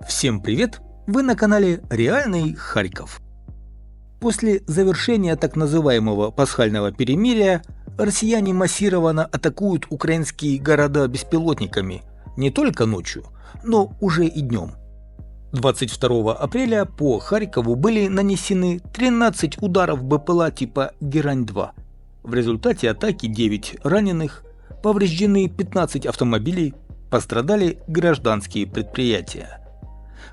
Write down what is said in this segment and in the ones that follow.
Всем привет! Вы на канале Реальный Харьков. После завершения так называемого пасхального перемирия россияне массированно атакуют украинские города беспилотниками не только ночью, но уже и днем. 22 апреля по Харькову были нанесены 13 ударов БПЛА типа Герань-2. В результате атаки 9 раненых, повреждены 15 автомобилей, пострадали гражданские предприятия.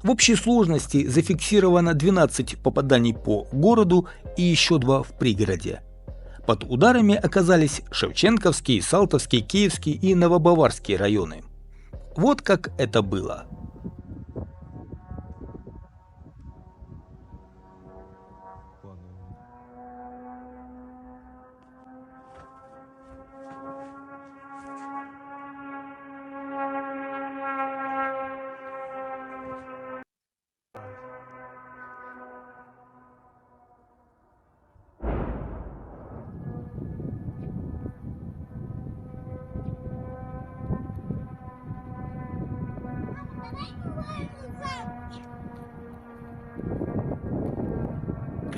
В общей сложности зафиксировано 12 попаданий по городу и еще 2 в пригороде. Под ударами оказались Шевченковский, Салтовский, Киевский и Новобаварский районы. Вот как это было.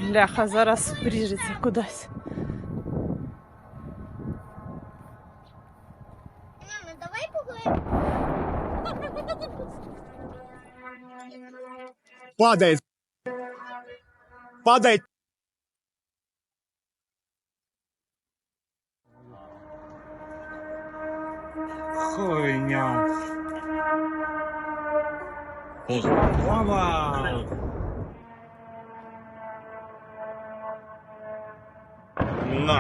Бляха, зараз прижиться кудись. Мама, давай погуляем. Падает. Падает. Хуйня. Слава. На.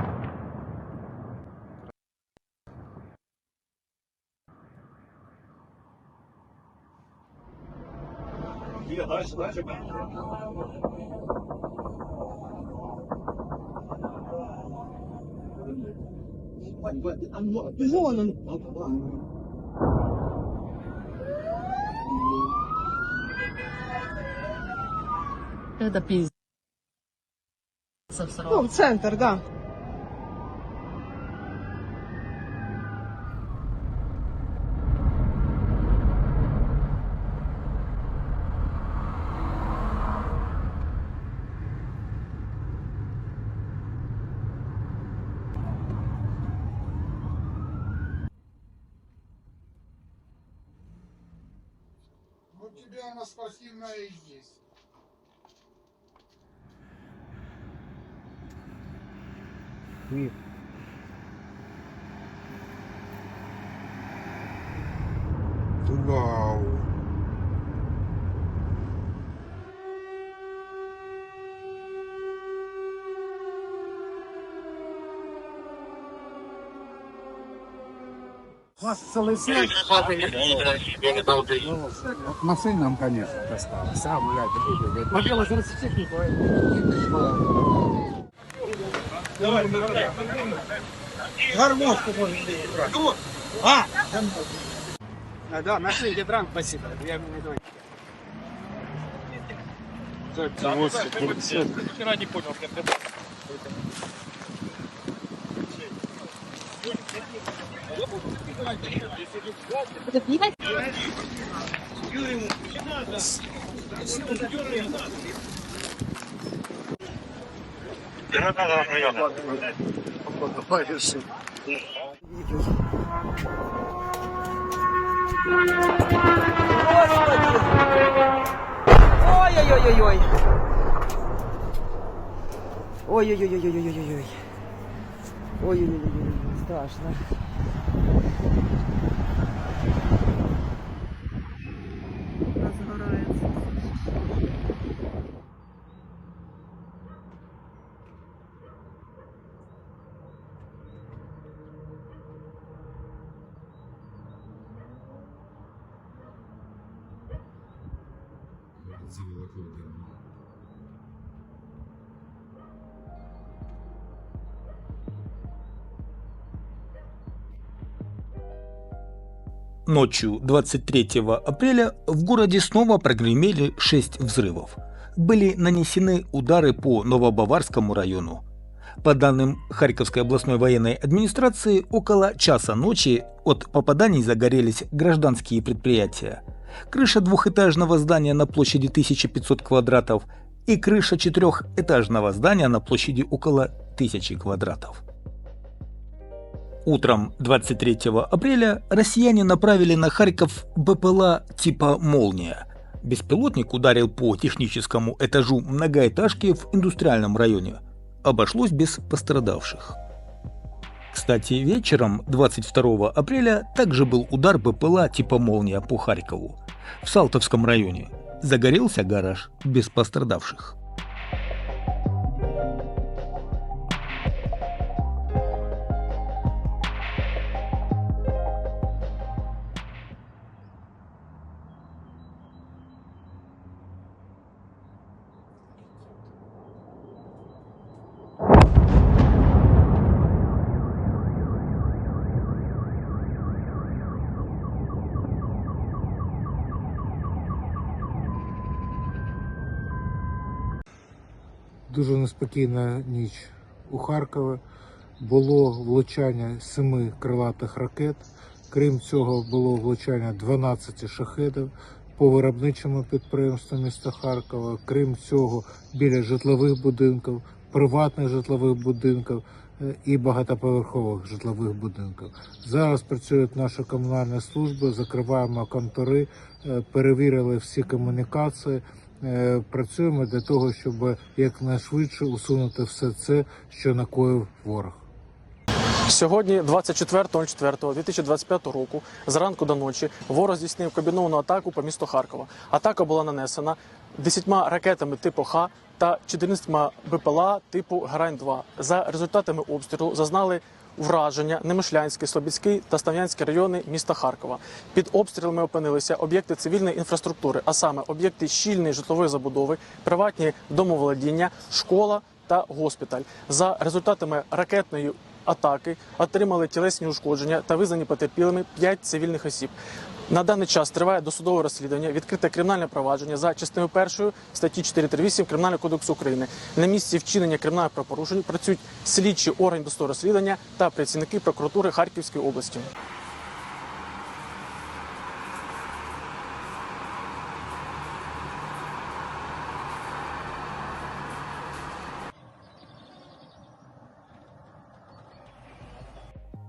Это пиздец. Ну, в центр, да. Ну, у тебя она спортивная и есть. Вау. У вас целый свет. Машинам, конечно, досталось. А, блядь, Мобила зараз технику. Гармошку можно брать. Да, нашли гидрант, спасибо. Я не думаю. Вчера не понял, как это. Ой-ой-ой-ой-ой. Ой-ой-ой-ой-ой-ой-ой. Ой-ой-ой-ой-ой. Страшно. Разгорается. Ночью 23 апреля в городе снова прогремели 6 взрывов. Были нанесены удары по Новобаварскому району. По данным Харьковской областной военной администрации, около часа ночи от попаданий загорелись гражданские предприятия. крыша двухэтажного здания на площади 1500 квадратов и крыша четырехэтажного здания на площади около 1000 квадратов. Утром 23 апреля россияне направили на Харьков БПЛА типа «Молния». Беспилотник ударил по техническому этажу многоэтажки в индустриальном районе. Обошлось без пострадавших. Кстати, вечером 22 апреля также был удар БПЛА типа «Молния» по Харькову. В Салтовском районе загорелся гараж без пострадавших. Дуже неспокійна ніч у Харкові. Було влучання 7 крилатих ракет. Крім цього, було влучання 12 шахедів по виробничому підприємству міста Харкова. Крім цього, біля житлових будинків, приватних житлових будинків і багатоповерхових житлових будинків. Зараз працюють наші комунальні служби, закриваємо контори, перевірили всі комунікації. Працюємо для того, щоб якнайшвидше усунути все це, що накоїв ворог. Сьогодні, 24.04.2025 року, зранку до ночі, ворог здійснив комбіновану атаку по місту Харкова. Атака була нанесена 10 ракетами типу Х та 14 БПЛА типу Грань-2. За результатами обстрілу зазнали враження Немишлянський, Слобідський та Став'янський райони міста Харкова. Під обстрілами опинилися об'єкти цивільної інфраструктури, а саме об'єкти щільної житлової забудови, приватні домоволодіння, школа та госпіталь. За результатами ракетної атаки отримали тілесні ушкодження та визнані потерпілими 5 цивільних осіб. На даний час триває досудове розслідування, відкрите кримінальне провадження за частиною 1 статті 438 Кримінального кодексу України. На місці вчинення кримінальних правопорушень працюють слідчі органи досудового розслідування та працівники прокуратури Харківської області.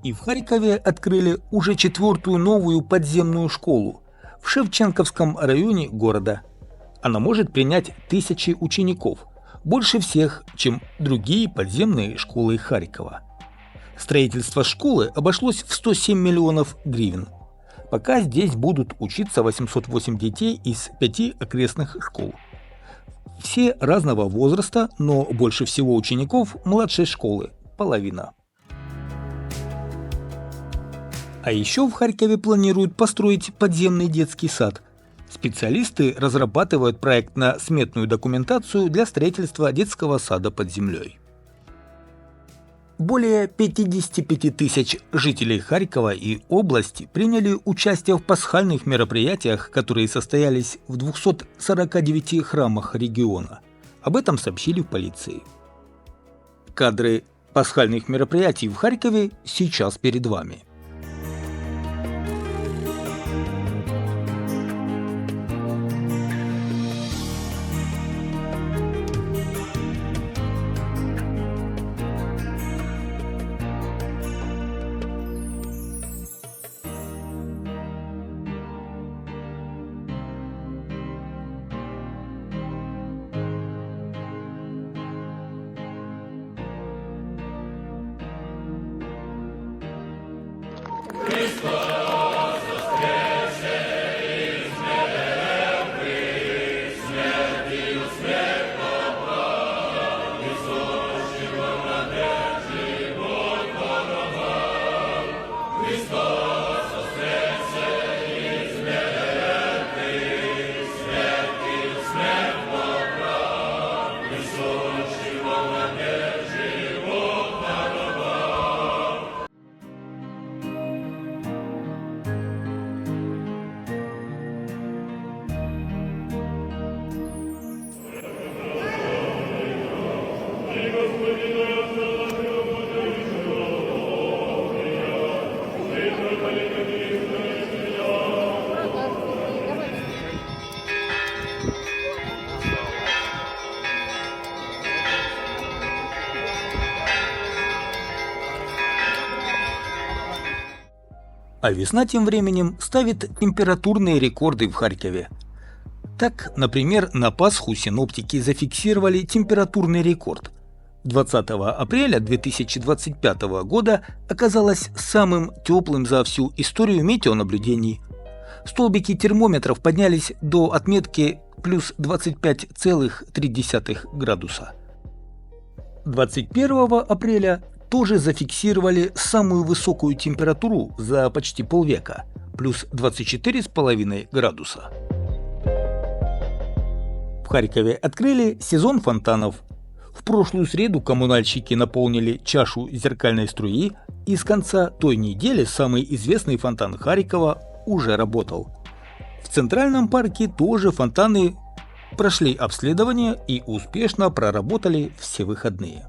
И в Харькове открыли уже 4-ю новую подземную школу в Шевченковском районе города. Она может принять 1000 учеников, больше всех, чем другие подземные школы Харькова. Строительство школы обошлось в 107 миллионов гривен. Пока здесь будут учиться 808 детей из 5 окрестных школ. Все разного возраста, но больше всего учеников младшей школы – половина. А еще в Харькове планируют построить подземный детский сад. Специалисты разрабатывают проектно-сметную документацию для строительства детского сада под землей. Более 55 тысяч жителей Харькова и области приняли участие в пасхальных мероприятиях, которые состоялись в 249 храмах региона. Об этом сообщили в полиции. Кадры пасхальных мероприятий в Харькове сейчас перед вами. А весна тем временем ставит температурные рекорды в Харькове. Так, например, на Пасху синоптики зафиксировали температурный рекорд. 20 апреля 2025 года оказалось самым теплым за всю историю метеонаблюдений. Столбики термометров поднялись до отметки плюс 25,3 градуса. 21 апреля тоже зафиксировали самую высокую температуру за почти полвека – плюс 24,5 градуса. В Харькове открыли сезон фонтанов. В прошлую среду коммунальщики наполнили чашу зеркальной струи, и с конца той недели самый известный фонтан Харькова уже работал. В Центральном парке тоже фонтаны прошли обследование и успешно проработали все выходные.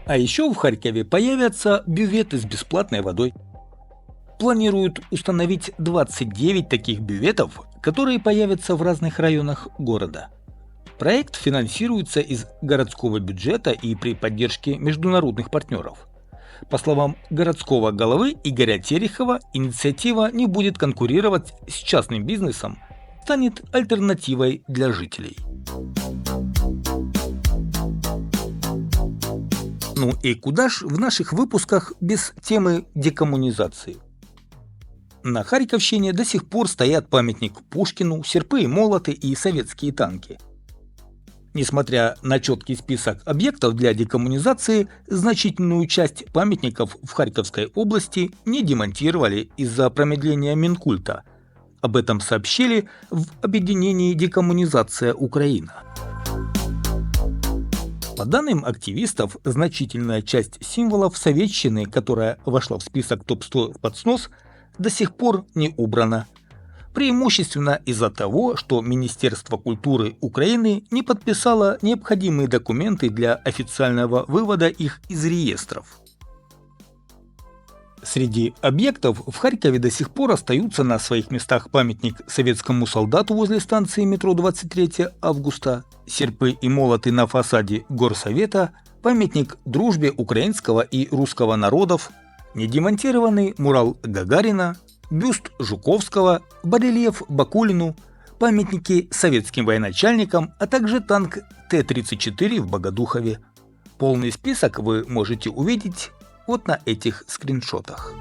А еще в Харькове появятся бюветы с бесплатной водой. Планируют установить 29 таких бюветов, которые появятся в разных районах города. Проект финансируется из городского бюджета и при поддержке международных партнеров. По словам городского головы Игоря Терехова, инициатива не будет конкурировать с частным бизнесом, станет альтернативой для жителей. Ну и куда ж в наших выпусках без темы декоммунизации? На Харьковщине до сих пор стоят памятник Пушкину, серпы и молоты и советские танки. Несмотря на четкий список объектов для декоммунизации, значительную часть памятников в Харьковской области не демонтировали из-за промедления Минкульта. Об этом сообщили в объединении «Декоммунизация Украина». По данным активистов, значительная часть символов советщины, которая вошла в список топ-100 под снос, до сих пор не убрана. Преимущественно из-за того, что Министерство культуры Украины не подписало необходимые документы для официального вывода их из реестров. Среди объектов в Харькове до сих пор остаются на своих местах памятник советскому солдату возле станции метро 23 августа, серпы и молоты на фасаде горсовета, памятник дружбе украинского и русского народов, недемонтированный мурал Гагарина, бюст Жуковского, барельеф Бакулину, памятники советским военачальникам, а также танк Т-34 в Богодухове. Полный список вы можете увидеть вот на этих скриншотах.